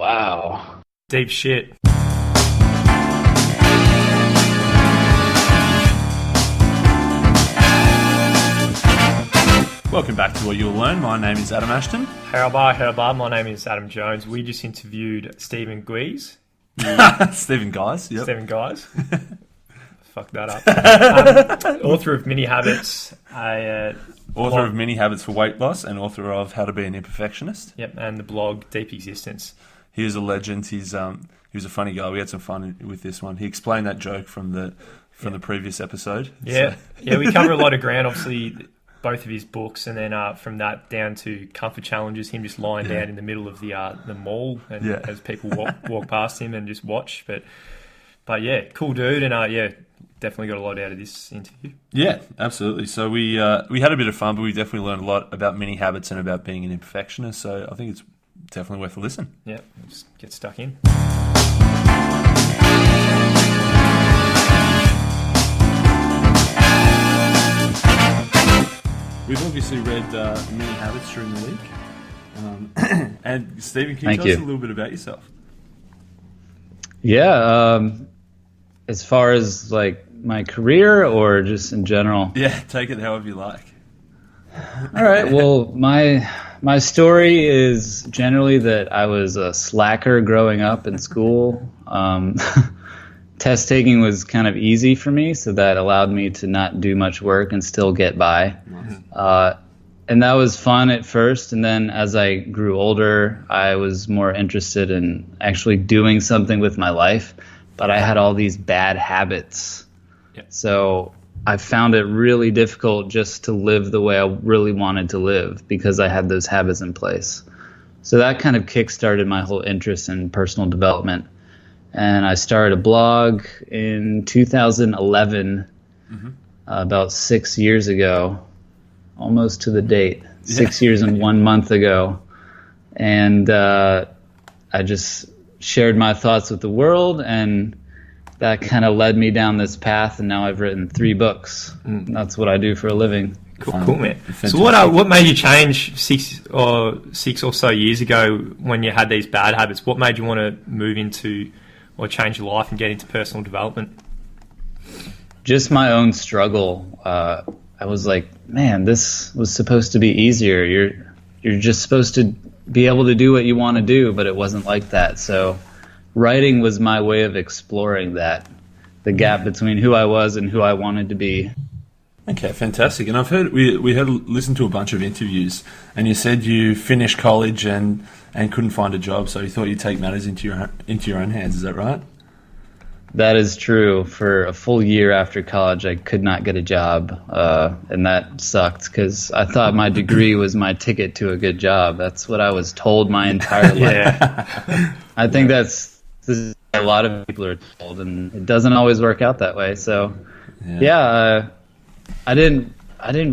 Wow. Deep shit. Welcome back to What You'll Learn. My name is Adam Ashton. Howaba. My name is Adam Jones. We just interviewed Stephen Guise. Stephen Guise, yep. Stephen Guise. Fuck that up. Author of Many Habits. Author of Many Habits for Weight Loss and author of How to Be an Imperfectionist. Yep, and the blog Deep Existence. He was a legend. He was a funny guy. We had some fun with this one. He explained that joke from the previous episode. Yeah, so. Yeah. We cover a lot of ground. Obviously, both of his books, and then from that down to comfort challenges. Him just lying down in the middle of the mall, and as people walk past him and just watch. But yeah, cool dude, and definitely got a lot out of this interview. Yeah, absolutely. So we had a bit of fun, but we definitely learned a lot about many habits and about being an imperfectionist. So I think it's definitely worth a listen. Yeah, just get stuck in. We've obviously read Many Habits during the week. And Stephen, can you tell us a little bit about yourself? Yeah, as far as like my career or just in general? Yeah, take it however you like. All right, well, my story is generally that I was a slacker growing up in school. Test taking was kind of easy for me, so that allowed me to not do much work and still get by. Nice. And that was fun at first, and then as I grew older, I was more interested in actually doing something with my life, but I had all these bad habits. Yeah. So I found it really difficult just to live the way I really wanted to live because I had those habits in place. So that kind of kickstarted my whole interest in personal development. And I started a blog in 2011, about 6 years ago, almost to the date, 6 years and 1 month ago. And I just shared my thoughts with the world, and that kind of led me down this path, and now I've written 3 books. That's what I do for a living. Cool, man. So what made you change six or so years ago when you had these bad habits? What made you want to move into or change your life and get into personal development? Just my own struggle. I was like, man, this was supposed to be easier. You're just supposed to be able to do what you want to do, but it wasn't like that. So writing was my way of exploring that, the gap between who I was and who I wanted to be. Okay, fantastic. And I've heard listened to a bunch of interviews, and you said you finished college and couldn't find a job, so you thought you'd take matters into your own hands. Is that right? That is true. For a full year after college, I could not get a job, and that sucked because I thought my degree was my ticket to a good job. That's what I was told my entire life. I think this is a lot of people are told, and it doesn't always work out that way. So, I didn't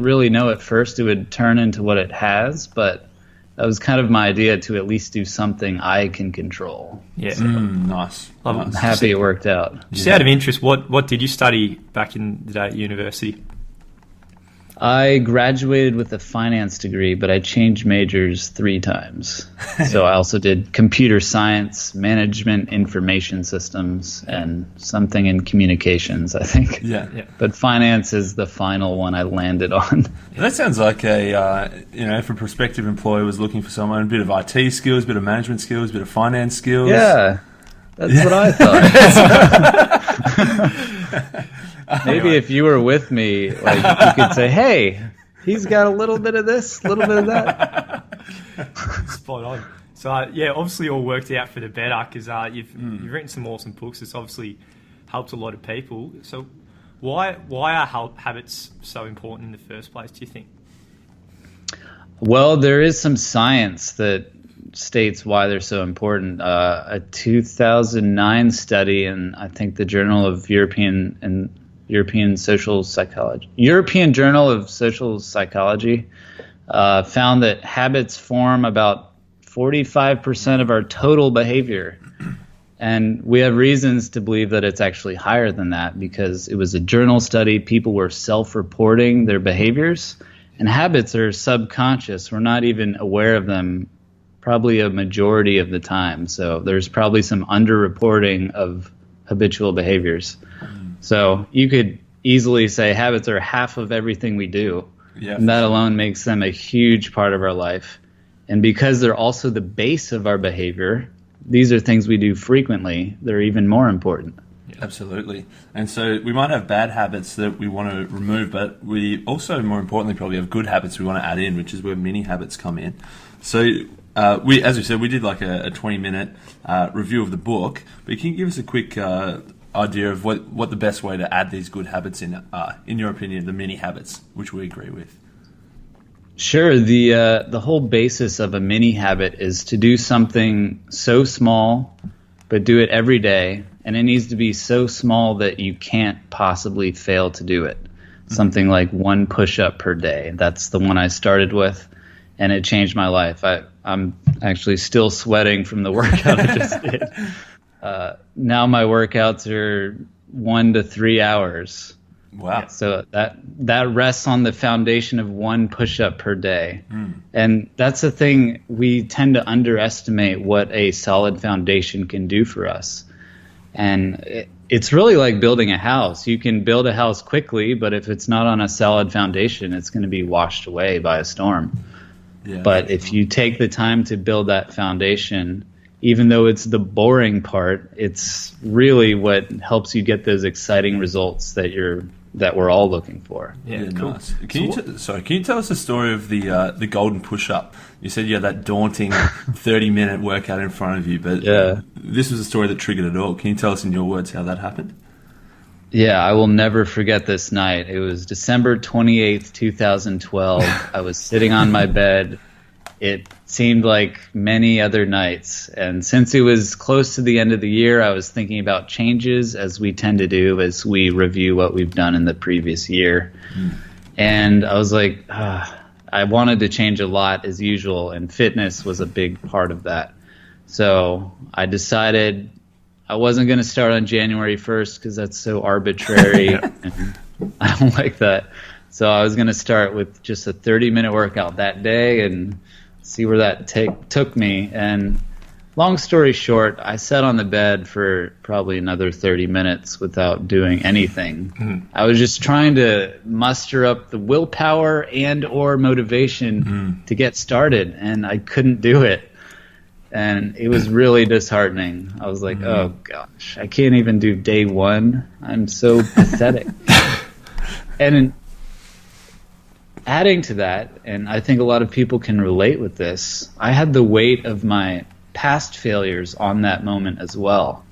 really know at first it would turn into what it has, but that was kind of my idea, to at least do something I can control. Yeah, so, nice. I'm happy it worked out. Just out of interest, what did you study back in the day at university? I graduated with a finance degree, but I changed majors 3 times. So I also did computer science, management, information systems, and something in communications, I think. Yeah. But finance is the final one I landed on. That sounds like if a prospective employer was looking for someone, a bit of IT skills, a bit of management skills, a bit of finance skills. Yeah, that's what I thought. Maybe if you were with me, like you could say, "Hey, he's got a little bit of this, a little bit of that." Spot on. So obviously all worked out for the better because you've written some awesome books. It's obviously helped a lot of people. So why are habits so important in the first place, do you think? Well, there is some science that states why they're so important. A 2009 study in, I think, the Journal of European Journal of Social Psychology found that habits form about 45% of our total behavior. And we have reasons to believe that it's actually higher than that because it was a journal study. People were self-reporting their behaviors, and habits are subconscious. We're not even aware of them probably a majority of the time. So there's probably some underreporting of habitual behaviors. So you could easily say habits are half of everything we do. Yeah, and that alone makes them a huge part of our life. And because they're also the base of our behavior, these are things we do frequently. They're even more important. Absolutely. And so we might have bad habits that we want to remove, but we also, more importantly, probably have good habits we want to add in, which is where mini habits come in. So we, as we said, we did like a 20-minute review of the book, but can you give us a quick idea of what the best way to add these good habits in your opinion, the mini habits, which we agree with? Sure. The whole basis of a mini habit is to do something so small, but do it every day. And it needs to be so small that you can't possibly fail to do it. Something like 1 push-up per day. That's the one I started with, and it changed my life. I'm actually still sweating from the workout I just did. Now my workouts are 1 to 3 hours. Wow. So that rests on the foundation of 1 push-up per day. And that's the thing, we tend to underestimate what a solid foundation can do for us. And it's really like building a house. You can build a house quickly, but if it's not on a solid foundation, it's going to be washed away by a storm. Yeah. But if you take the time to build that foundation, even though it's the boring part, it's really what helps you get those exciting results that we're all looking for. Yeah, cool. Nice. Can you tell us the story of the Golden Pushup? You said you had that daunting 30-minute workout in front of you, but this was a story that triggered it all. Can you tell us in your words how that happened? Yeah, I will never forget this night. It was December 28th, 2012. I was sitting on my bed. It seemed like many other nights. And since it was close to the end of the year, I was thinking about changes, as we tend to do as we review what we've done in the previous year. And I was like, I wanted to change a lot as usual, and fitness was a big part of that. So I decided I wasn't going to start on January 1st because that's so arbitrary. And I don't like that. So I was going to start with just a 30-minute workout that day and see where that took me. And long story short, I sat on the bed for probably another 30 minutes without doing anything. I was just trying to muster up the willpower and or motivation to get started, and I couldn't do it. And it was really disheartening. I was like, oh gosh, I can't even do day 1. I'm so pathetic. And adding to that, and I think a lot of people can relate with this, I had the weight of my past failures on that moment as well.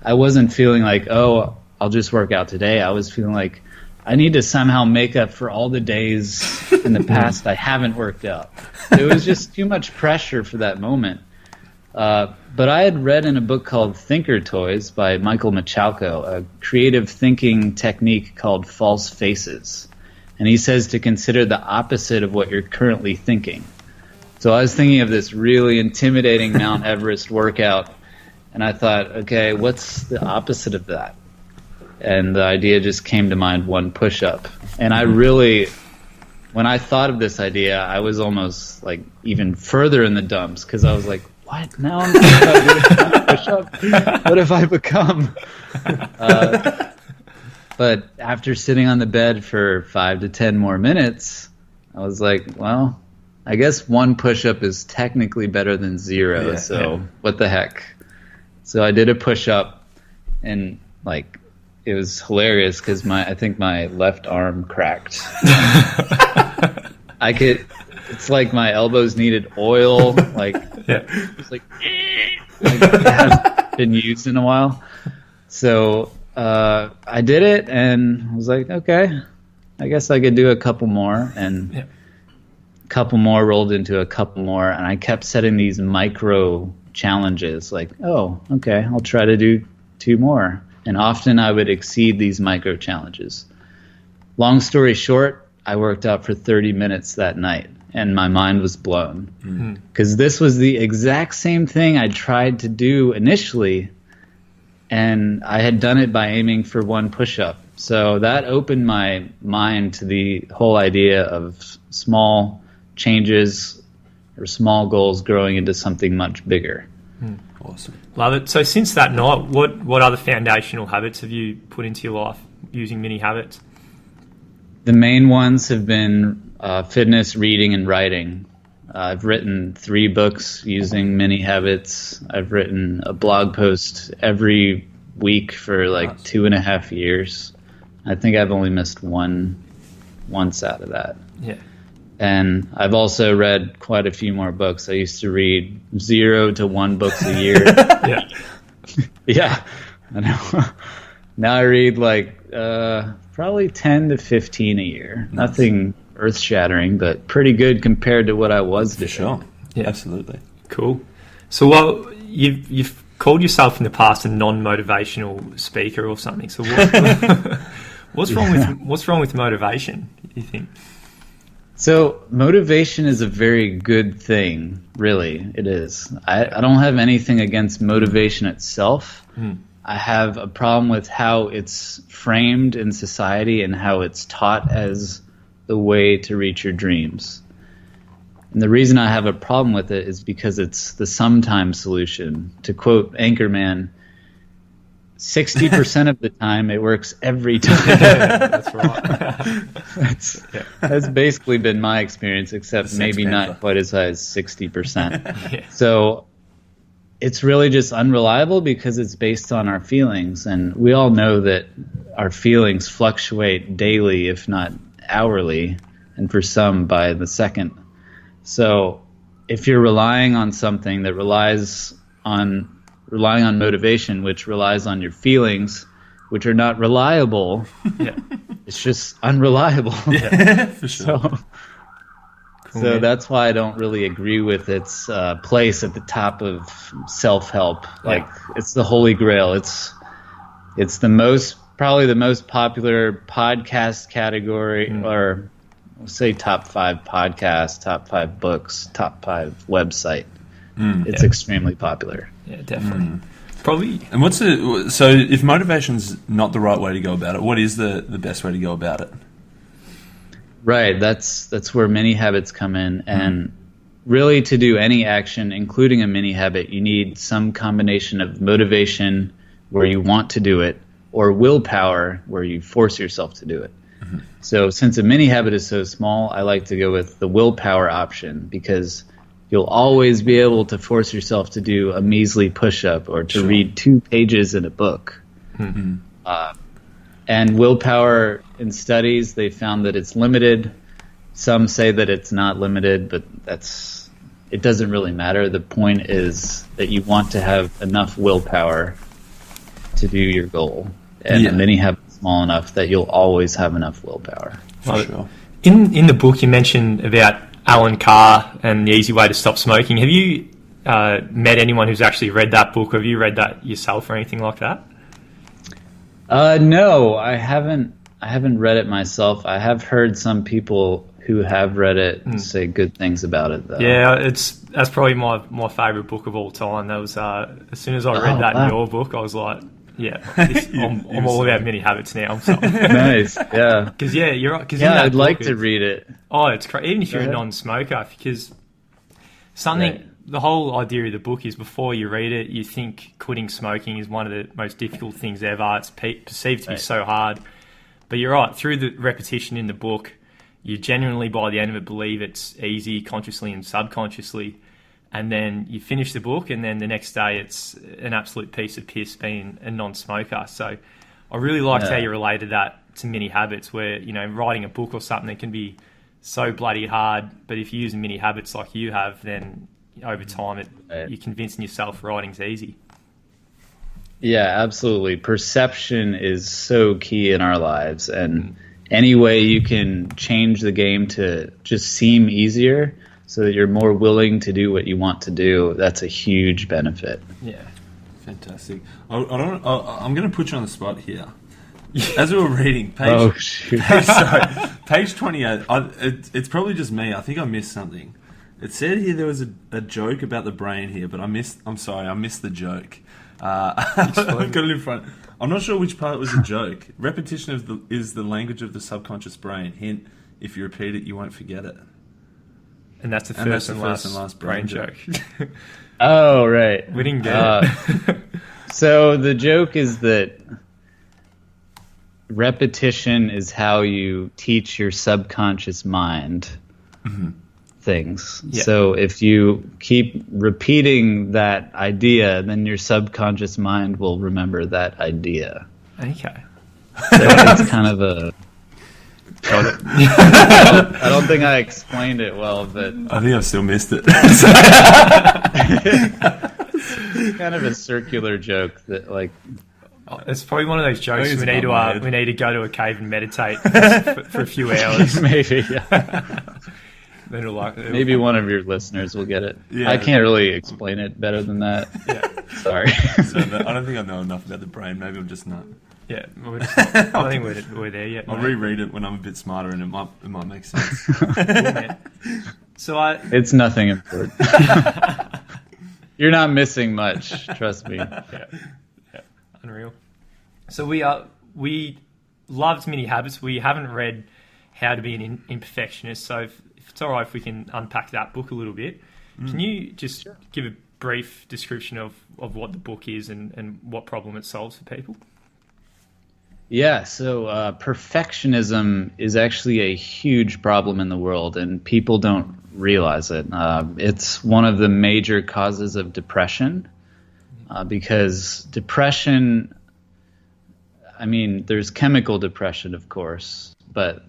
I wasn't feeling like, oh, I'll just work out today. I was feeling like I need to somehow make up for all the days in the past I haven't worked out. It was just too much pressure for that moment. But I had read in a book called Thinker Toys by Michael Michalko, a creative thinking technique called false faces. And he says to consider the opposite of what you're currently thinking. So I was thinking of this really intimidating Mount Everest workout, and I thought, okay, what's the opposite of that? And the idea just came to mind, 1 push-up. And I really, when I thought of this idea, I was almost like even further in the dumps, because I was like, what? Now I'm thinking about doing 1 push-up? What have I become? But after sitting on the bed for 5 to 10 more minutes, I was like, well, I guess 1 push-up is technically better than 0, what the heck? So I did a push-up, and like it was hilarious because I think my left arm cracked. It's like my elbows needed oil, it's like it hasn't been used in a while. So I did it, and I was like, okay, I guess I could do a couple more, and a couple more rolled into a couple more, and I kept setting these micro challenges, like, oh, okay, I'll try to do 2 more. And often I would exceed these micro challenges. Long story short, I worked out for 30 minutes that night, and my mind was blown. Because this was the exact same thing I tried to do initially, and I had done it by aiming for 1 push-up. So that opened my mind to the whole idea of small changes or small goals growing into something much bigger. Awesome. Love it. So since that night, what other foundational habits have you put into your life using mini habits? The main ones have been fitness, reading, and writing. I've written 3 books using mini habits. I've written a blog post every week for like 2.5 years. I think I've only missed one once out of that. Yeah. And I've also read quite a few more books. I used to read 0 to 1 books a year. Yeah. Yeah, I know. Now I read like probably 10 to 15 a year. Nice. Nothing earth-shattering, but pretty good compared to what I was doing. For sure. Yeah. Absolutely. Cool. So you've called yourself in the past a non-motivational speaker or something. So what's wrong with motivation, you think? So motivation is a very good thing, really. It is. I don't have anything against motivation itself. I have a problem with how it's framed in society and how it's taught as the way to reach your dreams. And the reason I have a problem with it is because it's the sometimes solution. To quote Anchorman, 60% of the time it works every time. Yeah, that's right. That's basically been my experience, except maybe not quite as high as 60%. Yeah. So it's really just unreliable because it's based on our feelings. And we all know that our feelings fluctuate daily, if not hourly, and for some by the second. So if you're relying on something that relying on motivation, which relies on your feelings, which are not reliable, it's just unreliable. Yeah, for sure. So that's why I don't really agree with its place at the top of self-help. Like, it's the holy grail. It's probably the most popular podcast category, or we'll say top 5 podcasts, top 5 books, top 5 website. It's extremely popular. Yeah, definitely. Probably. And so if motivation's not the right way to go about it, what is the best way to go about it? Right, that's where mini habits come in. And really, to do any action, including a mini habit, you need some combination of motivation where you want to do it, or willpower where you force yourself to do it. So since a mini habit is so small, I like to go with the willpower option, because you'll always be able to force yourself to do a measly push-up or to read 2 pages in a book. And willpower, in studies, they found that it's limited. Some say that it's not limited, but it doesn't really matter. The point is that you want to have enough willpower to do your goal. And a mini habit is small enough that you'll always have enough willpower. For sure. In the book, you mentioned about Alan Carr and The Easy Way to Stop Smoking. Have you met anyone who's actually read that book? Have you read that yourself or anything like that? No, I haven't read it myself. I have heard some people who have read it say good things about it, though. Yeah, that's probably my favourite book of all time. That was as soon as I read that in your book, I was like, I'm all about mini habits now. I'm sorry. Nice, yeah. Because you're right. I'd like to read it. Oh, it's crazy. Even if you're a non-smoker, because the whole idea of the book is before you read it, you think quitting smoking is one of the most difficult things ever. It's perceived to be so hard. But you're right. Through the repetition in the book, you genuinely, by the end of it, believe it's easy, consciously and subconsciously. And then you finish the book, and then the next day it's an absolute piece of piss being a non-smoker. So I really liked how you related that to mini habits, where, writing a book or something that can be so bloody hard, but if you use mini habits like you have, then over time you're convincing yourself writing's easy. Yeah, absolutely. Perception is so key in our lives, and any way you can change the game to just seem easier so that you're more willing to do what you want to do, that's a huge benefit. Yeah. Fantastic. I'm going to put you on the spot here. As we were reading, page 28, it's probably just me. I think I missed something. It said here there was a joke about the brain here, but I missed the joke. I've got it in front. I'm not sure which part was a joke. Repetition is the language of the subconscious brain. Hint, if you repeat it, you won't forget it. And that's the first and last brain joke. Oh, right. We didn't get it. So the joke is that repetition is how you teach your subconscious mind things. Yeah. So if you keep repeating that idea, then your subconscious mind will remember that idea. Okay. So it's kind of a... I don't think I explained it well, but... I think I've still missed it. It's kind of a circular joke that, like... It's probably one of those jokes we need to go to a cave and meditate for a few hours. Maybe, yeah. Then maybe one of your listeners will get it. Yeah. I can't really explain it better than that. Yeah. Sorry. So I don't think I know enough about the brain. Maybe I'm just not. Yeah, I don't think we're there yet. I'll reread it when I'm a bit smarter, and it might make sense. Cool, man. It's nothing important. You're not missing much, trust me. Yeah, unreal. So we loved Mini Habits. We haven't read How to Be an Imperfectionist. So if it's all right, if we can unpack that book a little bit, can you just give a brief description of what the book is and what problem it solves for people? Yeah, so perfectionism is actually a huge problem in the world, and people don't realize it. It's one of the major causes of depression, because depression, I mean, there's chemical depression, of course, but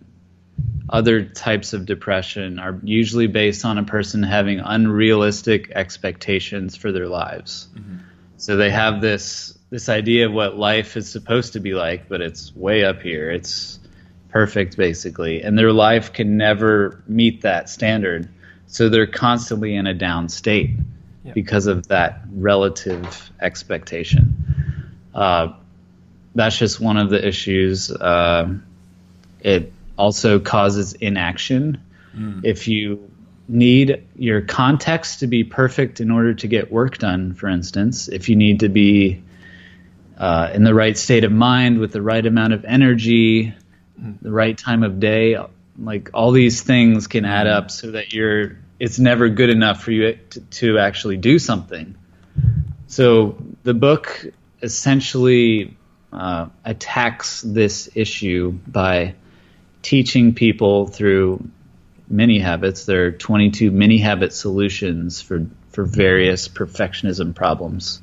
other types of depression are usually based on a person having unrealistic expectations for their lives. Mm-hmm. So they have this idea of what life is supposed to be like, but it's way up here. It's perfect, basically. And their life can never meet that standard. So they're constantly in a down state because of that relative expectation. That's just one of the issues. It also causes inaction. If you need your context to be perfect in order to get work done, for instance, if you need to be in the right state of mind with the right amount of energy, the right time of day, like all these things can add up so that it's never good enough for you to actually do something. So the book essentially attacks this issue by teaching people through mini habits. There are 22 mini habit solutions for various perfectionism problems.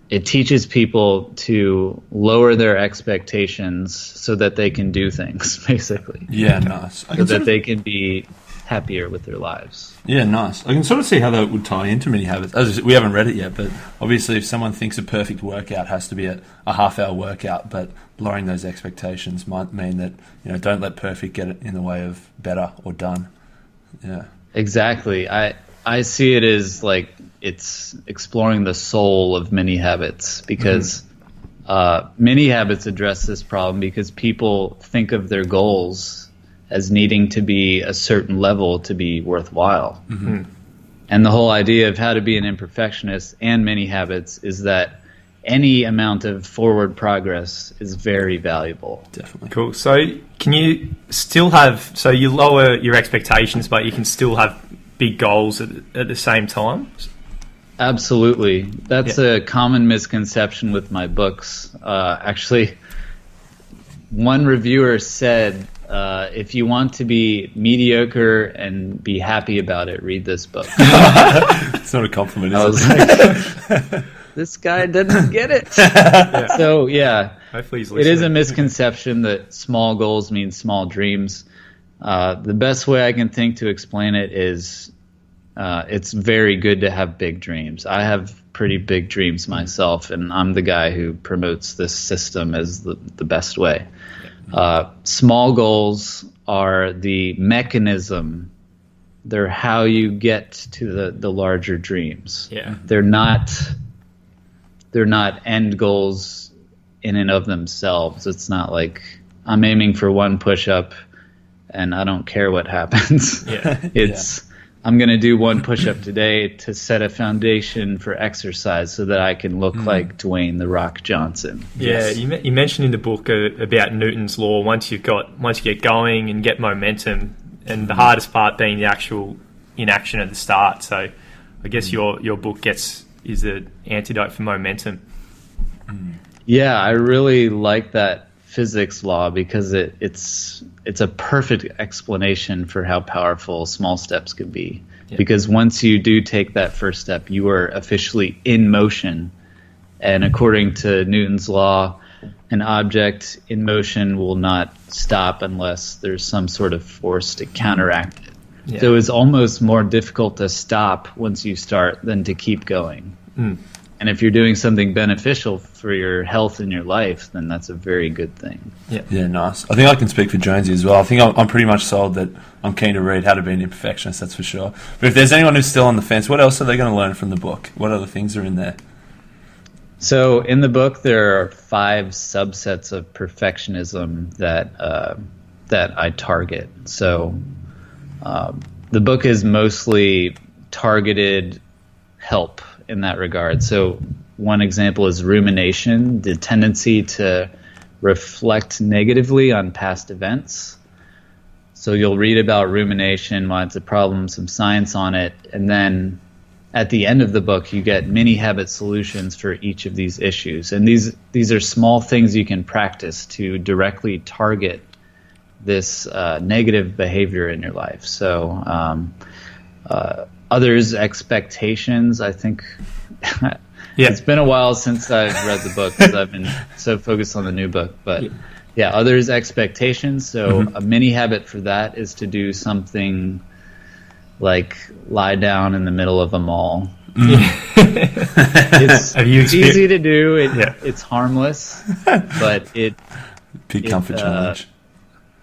It teaches people to lower their expectations so that they can do things, basically. Yeah, nice. So that they can be happier with their lives. Yeah, nice. I can sort of see how that would tie into mini habits. We haven't read it yet, but obviously if someone thinks a perfect workout has to be a half-hour workout, but lowering those expectations might mean that, don't let perfect get in the way of better or done. Yeah. Exactly. I see it as like it's exploring the soul of mini habits, because mini habits address this problem because people think of their goals as needing to be a certain level to be worthwhile. Mm-hmm. And the whole idea of How to Be an Imperfectionist and mini habits is that any amount of forward progress is very valuable. Definitely. Cool. So can you still you lower your expectations, but you can still have big goals at the same time? Absolutely. That's a common misconception with my books. Actually, one reviewer said, if you want to be mediocre and be happy about it, read this book. It's not a compliment, is it? Like, this guy didn't get it. So, hopefully he's listening. It is a misconception that small goals mean small dreams. The best way I can think to explain it is it's very good to have big dreams. I have pretty big dreams myself, and I'm the guy who promotes this system as the best way. Small goals are the mechanism. They're how you get to the larger dreams. Yeah. They're not end goals in and of themselves. It's not like I'm aiming for one push-up and I don't care what happens. Yeah. I'm going to do one push-up today to set a foundation for exercise so that I can look like Dwayne "The Rock" Johnson. Yeah, you mentioned in the book about Newton's law. Once you get going and get momentum, and the hardest part being the actual inaction at the start. So I guess your book is an antidote for momentum. Yeah, I really like that physics law because it's a perfect explanation for how powerful small steps could be. Yeah. Because once you do take that first step, you are officially in motion. And according to Newton's law, an object in motion will not stop unless there's some sort of force to counteract it. Yeah. So it's almost more difficult to stop once you start than to keep going. And if you're doing something beneficial for your health and your life, then that's a very good thing. Yeah, nice. I think I can speak for Jonesy as well. I think I'm pretty much sold that I'm keen to read How to Be an Imperfectionist, that's for sure. But if there's anyone who's still on the fence, what else are they going to learn from the book? What other things are in there? So in the book, there are 5 subsets of perfectionism that I target. So the book is mostly targeted help in that regard. So one example is rumination, the tendency to reflect negatively on past events. So you'll read about rumination, why it's a problem, some science on it, and then at the end of the book, you get mini habit solutions for each of these issues. And these are small things you can practice to directly target this negative behavior in your life. So others' expectations, I think. It's been a while since I've read the book because I've been so focused on the new book. But others' expectations. So a mini habit for that is to do something like lie down in the middle of a mall. It's easy to do. It's harmless, but big comfort challenge.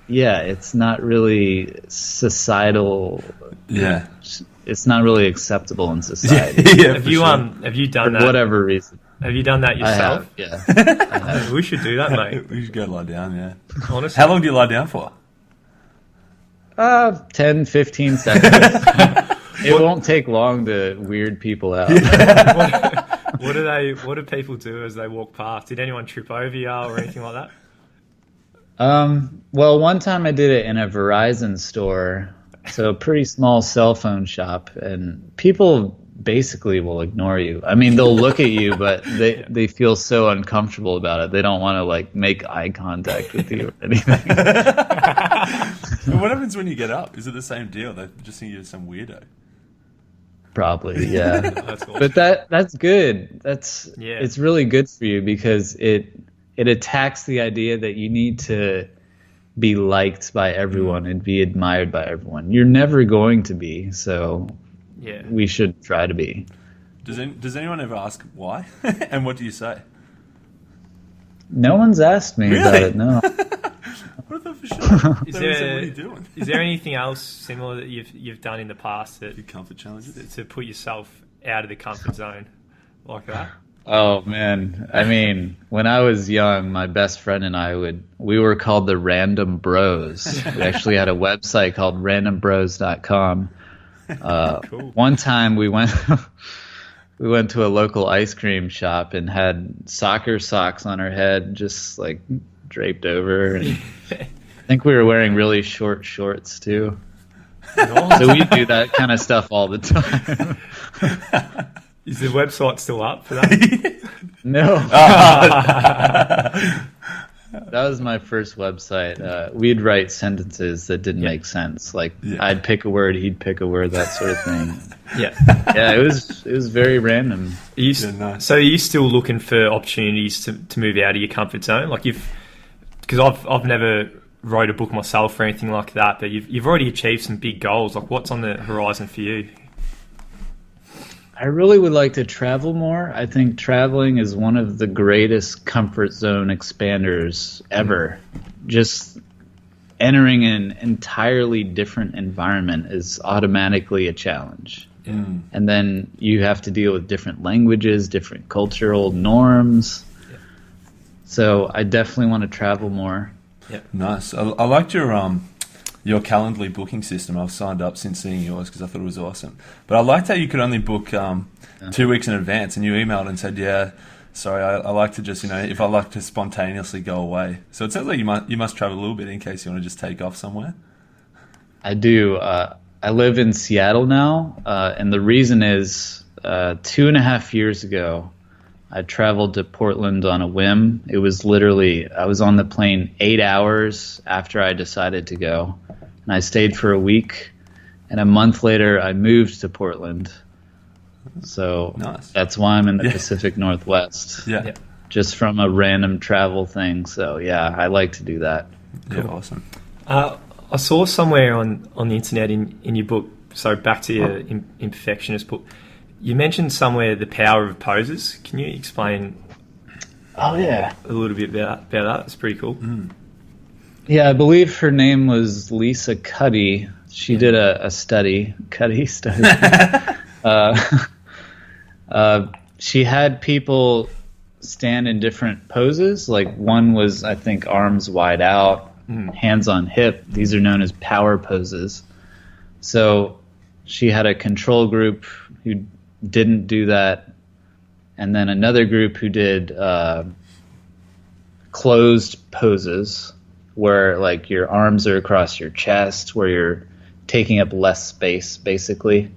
It's not really societal. It's not really acceptable in society. Have you done that? For whatever reason. Have you done that yourself? I have. We should do that, mate. We should go lie down, yeah. Honestly. How long do you lie down for? 10, 15 seconds. It won't take long to weird people out. What do people do as they walk past? Did anyone trip over you or anything like that? Well, one time I did it in a Verizon store, so a pretty small cell phone shop, and people basically will ignore you. I mean, they'll look at you, but they feel so uncomfortable about it. They don't want to make eye contact with you or anything. What happens when you get up? Is it the same deal? They just think you're some weirdo. Probably, yeah. That's awesome. But that's good. It's really good for you because it attacks the idea that you need to be liked by everyone and be admired by everyone. You're never going to be, so we should try to be. Does anyone ever ask why? And what do you say? No one's asked me about it, no. What the for sure? What are you doing? Is there anything else similar that you've done in the past that big comfort challenges to put yourself out of the comfort zone like that? Oh man, I mean, when I was young, my best friend and we were called the Random Bros. We actually had a website called randombros.com. Cool. One time we went to a local ice cream shop and had soccer socks on our head, just like draped over. And I think we were wearing really short shorts too. So we do that kind of stuff all the time. Is the website still up for that? No. That was my first website. We'd write sentences that didn't make sense. Like I'd pick a word, he'd pick a word, that sort of thing. Yeah, it was very random. So are you still looking for opportunities to move out of your comfort zone? Like because I've never wrote a book myself or anything like that, but you've already achieved some big goals. Like what's on the horizon for you? I really would like to travel more. I think traveling is one of the greatest comfort zone expanders ever. Just entering an entirely different environment is automatically a challenge. And then you have to deal with different languages, different cultural norms. So I definitely want to travel more. Nice. I liked your Calendly booking system. I've signed up since seeing yours because I thought it was awesome. But I liked how you could only book 2 weeks in advance, and you emailed and said, sorry, I like to just, if I like to spontaneously go away. So it sounds like you must travel a little bit in case you want to just take off somewhere. I do. I live in Seattle now, and the reason is 2.5 years ago, I traveled to Portland on a whim. It was literally, I was on the plane 8 hours after I decided to go, and I stayed for a week, and a month later I moved to Portland. So nice. That's why I'm in the Pacific Northwest. Yeah. Just from a random travel thing. So yeah, I like to do that. Yeah, awesome. I saw somewhere on the internet in your book, so back to your Imperfectionist book, you mentioned somewhere the power of poses. Can you explain a little bit about that? It's pretty cool. Yeah, I believe her name was Lisa Cuddy. She did a study. She had people stand in different poses. Like one was, I think, arms wide out, hands on hip. These are known as power poses. So she had a control group who didn't do that, and then another group who did closed poses, where like your arms are across your chest, where you're taking up less space, basically.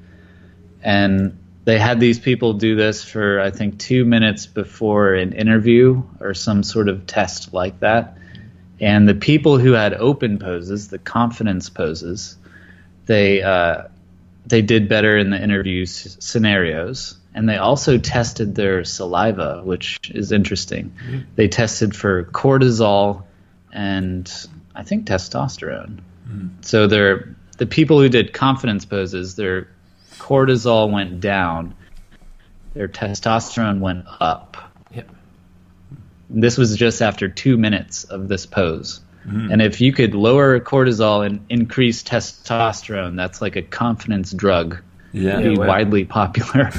And they had these people do this for, I think, 2 minutes before an interview or some sort of test like that. And the people who had open poses, the confidence poses, they did better in the interview scenarios. And they also tested their saliva, which is interesting. They tested for cortisol and I think testosterone. So the people who did confidence poses, their cortisol went down, their testosterone went up. Yep. This was just after 2 minutes of this pose. And if you could lower cortisol and increase testosterone, that's like a confidence drug. Be widely popular.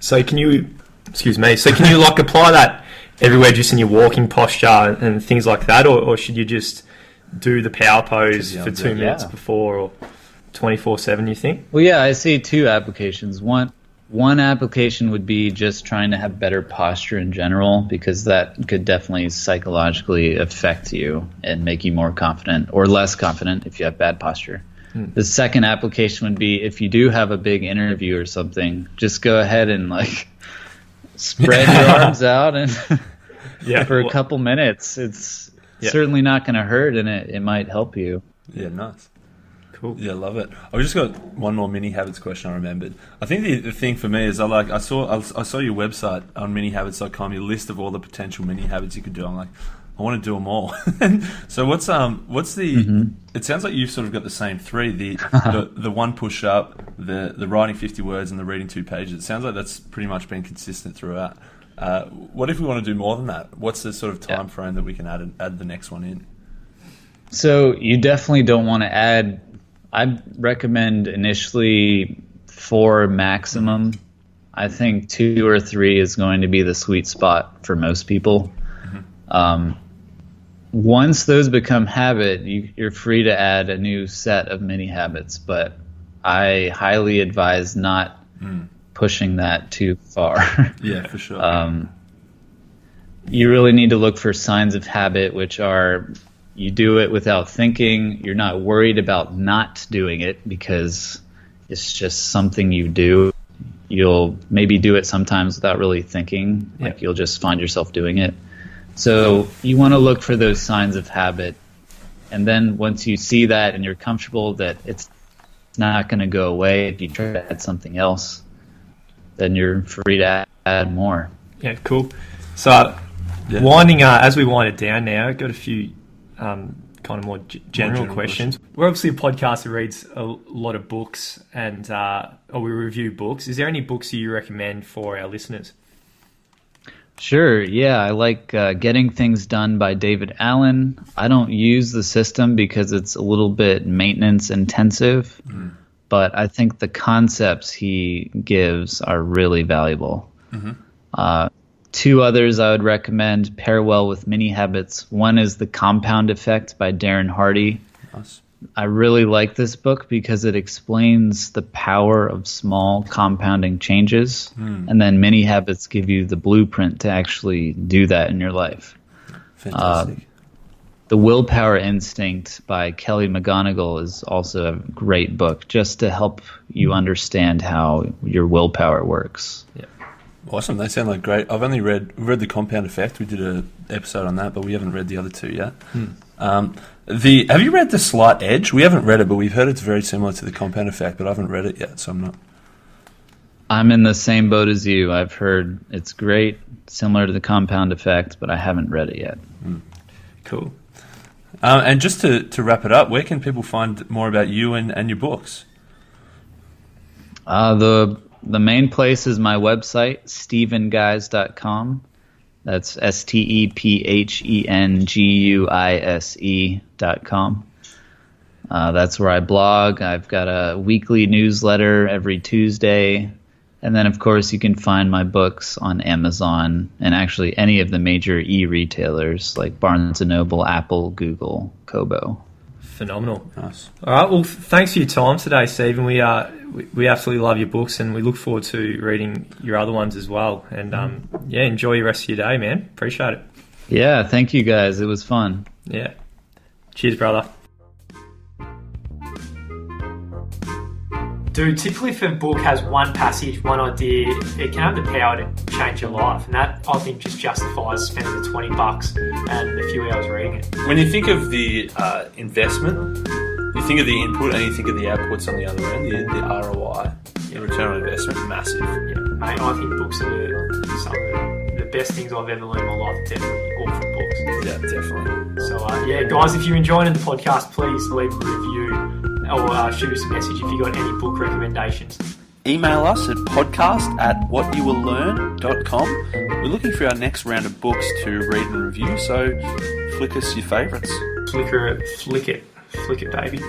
So can you like apply that everywhere, just in your walking posture and things like that, or should you just do the power pose for 2 minutes before, or 24/7, you think? Well, yeah, I see two applications. One application would be just trying to have better posture in general, because that could definitely psychologically affect you and make you more confident or less confident if you have bad posture. The second application would be if you do have a big interview or something, just go ahead and like spread your arms out and for a couple minutes. It's certainly not going to hurt, and it might help you. Yeah, nice. Cool. Yeah, love it. I just got one more mini habits question I remembered. I think the thing for me is I saw your website on minihabits.com, your list of all the potential mini habits you could do. I'm like, I want to do them all. So what's the? It sounds like you've sort of got the same three: the one push up, the writing 50 words, and the reading 2 pages. It sounds like that's pretty much been consistent throughout. What if we want to do more than that? What's the sort of time frame that we can add the next one in? So you definitely don't want to add. I'd recommend initially 4 maximum. I think 2 or 3 is going to be the sweet spot for most people. Once those become habit, you're free to add a new set of mini habits, but I highly advise not pushing that too far. Yeah, for sure. You really need to look for signs of habit, which are you do it without thinking. You're not worried about not doing it because it's just something you do. You'll maybe do it sometimes without really thinking. Like you'll just find yourself doing it. So you want to look for those signs of habit. And then once you see that and you're comfortable that it's not going to go away, if you try to add something else, then you're free to add more. Yeah, cool. So winding as we wind it down now, I've got a few kind of more general questions. We're obviously a podcast that reads a lot of books and or we review books. Is there any books you recommend for our listeners? Sure, yeah. I like Getting Things Done by David Allen. I don't use the system because it's a little bit maintenance intensive, but I think the concepts he gives are really valuable. 2 others I would recommend pair well with mini habits. One is The Compound Effect by Darren Hardy. Nice. I really like this book because it explains the power of small compounding changes, and then mini habits give you the blueprint to actually do that in your life. Fantastic. The Willpower Instinct by Kelly McGonigal is also a great book, just to help you understand how your willpower works. Yeah. Awesome. They sound like great. I've only read The Compound Effect. We did an episode on that, but we haven't read the other two yet. Have you read The Slight Edge? We haven't read it, but we've heard it's very similar to The Compound Effect, but I haven't read it yet, so I'm not. I'm in the same boat as you. I've heard it's great, similar to The Compound Effect, but I haven't read it yet. Cool. And just to wrap it up, where can people find more about you and your books? The main place is my website, stephenguise.com. That's stephenguise.com. That's where I blog. I've got a weekly newsletter every Tuesday. And then, of course, you can find my books on Amazon and actually any of the major e-retailers like Barnes & Noble, Apple, Google, Kobo. Phenomenal. Nice. All right. Well, thanks for your time today, Stephen. We absolutely love your books, and we look forward to reading your other ones as well. And enjoy the rest of your day, man. Appreciate it. Yeah, thank you guys. It was fun. Yeah. Cheers, brother. Dude, typically if a book has one passage, one idea, it can have the power to change your life. And that, I think, just justifies spending the $20 and a few hours reading it. When you think of the investment, you think of the input and you think of the outputs on the other end, the ROI, the return on investment, massive. Yeah, mate, I think books are some of the best things I've ever learned in my life, definitely, all from books. Yeah, definitely. So, guys, if you're enjoying the podcast, please leave a review. Or shoot us a message if you got any book recommendations. Email us at podcast@whatyouwilllearn.com. We're looking for our next round of books to read and review, so flick us your favourites. Flick it, baby.